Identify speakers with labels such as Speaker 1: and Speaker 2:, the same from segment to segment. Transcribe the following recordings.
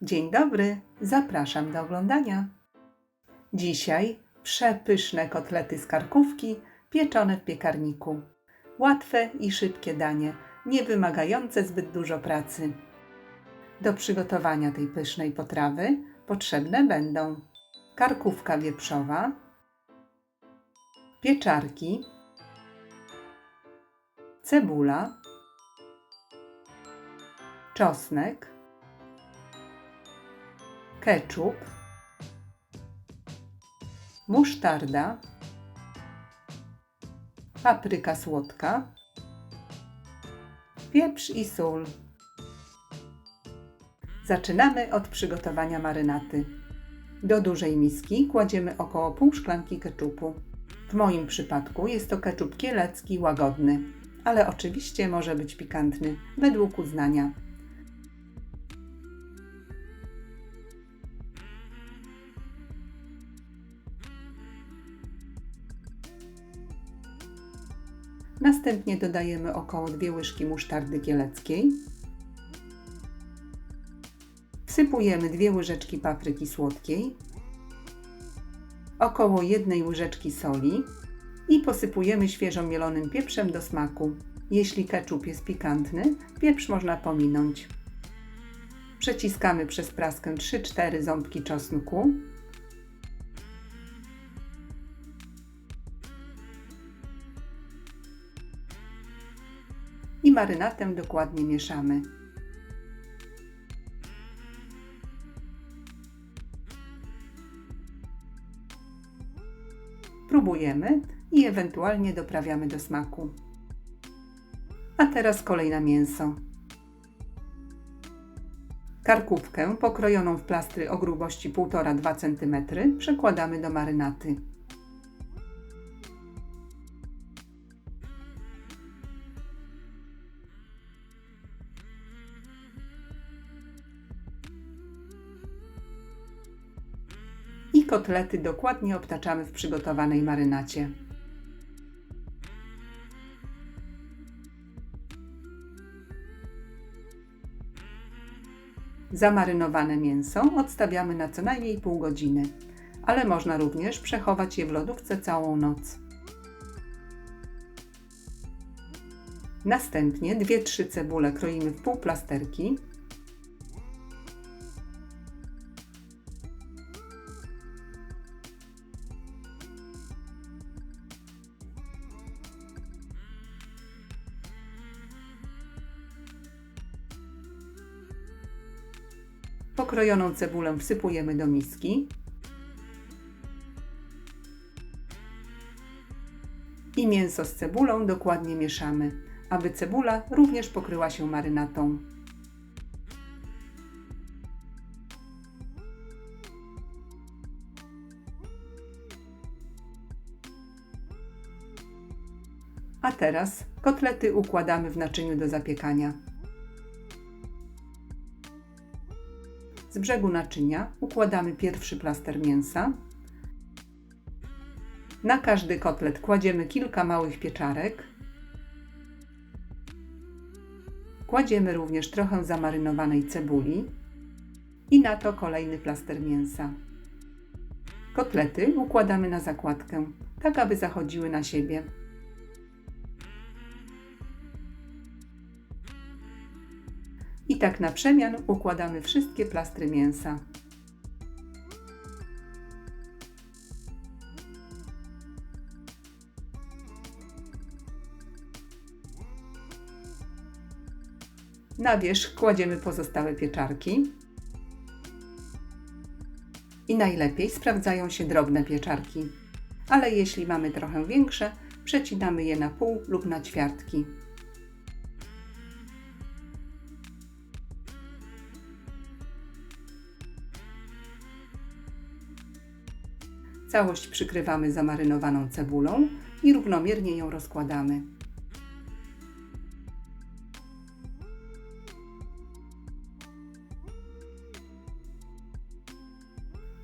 Speaker 1: Dzień dobry, zapraszam do oglądania. Dzisiaj przepyszne kotlety z karkówki pieczone w piekarniku. Łatwe i szybkie danie, nie wymagające zbyt dużo pracy. Do przygotowania tej pysznej potrawy potrzebne będą karkówka wieprzowa, pieczarki, cebula, czosnek, ketchup, musztarda, papryka słodka, pieprz i sól. Zaczynamy od przygotowania marynaty. Do dużej miski kładziemy około pół szklanki ketchupu. W moim przypadku jest to ketchup kielecki łagodny, ale oczywiście może być pikantny, według uznania. Następnie dodajemy około 2 łyżki musztardy kieleckiej. Wsypujemy 2 łyżeczki papryki słodkiej, około 1 łyżeczki soli i posypujemy świeżo mielonym pieprzem do smaku. Jeśli ketchup jest pikantny, pieprz można pominąć. Przeciskamy przez praskę 3-4 ząbki czosnku. I marynatę dokładnie mieszamy. Próbujemy i ewentualnie doprawiamy do smaku. A teraz kolej na mięso. Karkówkę pokrojoną w plastry o grubości 1,5–2 cm przekładamy do marynaty. I kotlety dokładnie obtaczamy w przygotowanej marynacie. Zamarynowane mięso odstawiamy na co najmniej pół godziny, ale można również przechować je w lodówce całą noc. Następnie 2–3 cebule kroimy w półplasterki. Pokrojoną cebulę wsypujemy do miski i mięso z cebulą dokładnie mieszamy, aby cebula również pokryła się marynatą. A teraz kotlety układamy w naczyniu do zapiekania. Z brzegu naczynia układamy pierwszy plaster mięsa. Na każdy kotlet kładziemy kilka małych pieczarek. Kładziemy również trochę zamarynowanej cebuli i na to kolejny plaster mięsa. Kotlety układamy na zakładkę, tak aby zachodziły na siebie. I tak na przemian układamy wszystkie plastry mięsa. Na wierzch kładziemy pozostałe pieczarki. I najlepiej sprawdzają się drobne pieczarki, ale jeśli mamy trochę większe, przecinamy je na pół lub na ćwiartki. Całość przykrywamy zamarynowaną cebulą i równomiernie ją rozkładamy.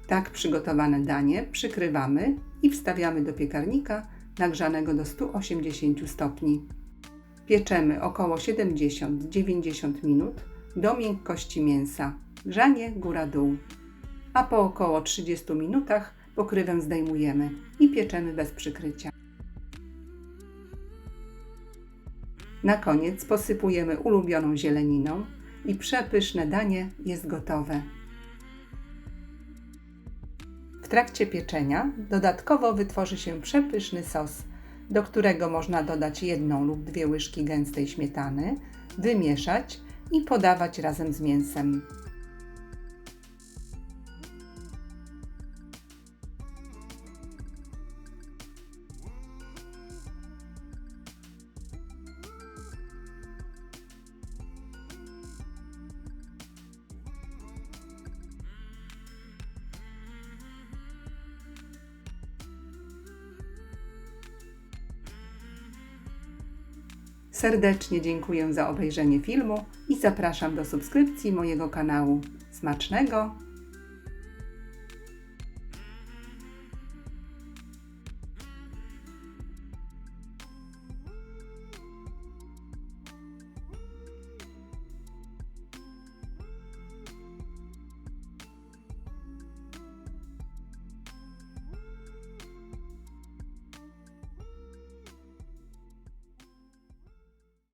Speaker 1: Tak przygotowane danie przykrywamy i wstawiamy do piekarnika nagrzanego do 180 stopni. Pieczemy około 70–90 minut do miękkości mięsa. Grzanie góra-dół. A po około 30 minutach pokrywę zdejmujemy i pieczemy bez przykrycia. Na koniec posypujemy ulubioną zieleniną i przepyszne danie jest gotowe. W trakcie pieczenia dodatkowo wytworzy się przepyszny sos, do którego można dodać 1 lub 2 łyżki gęstej śmietany, wymieszać i podawać razem z mięsem. Serdecznie dziękuję za obejrzenie filmu i zapraszam do subskrypcji mojego kanału. Smacznego!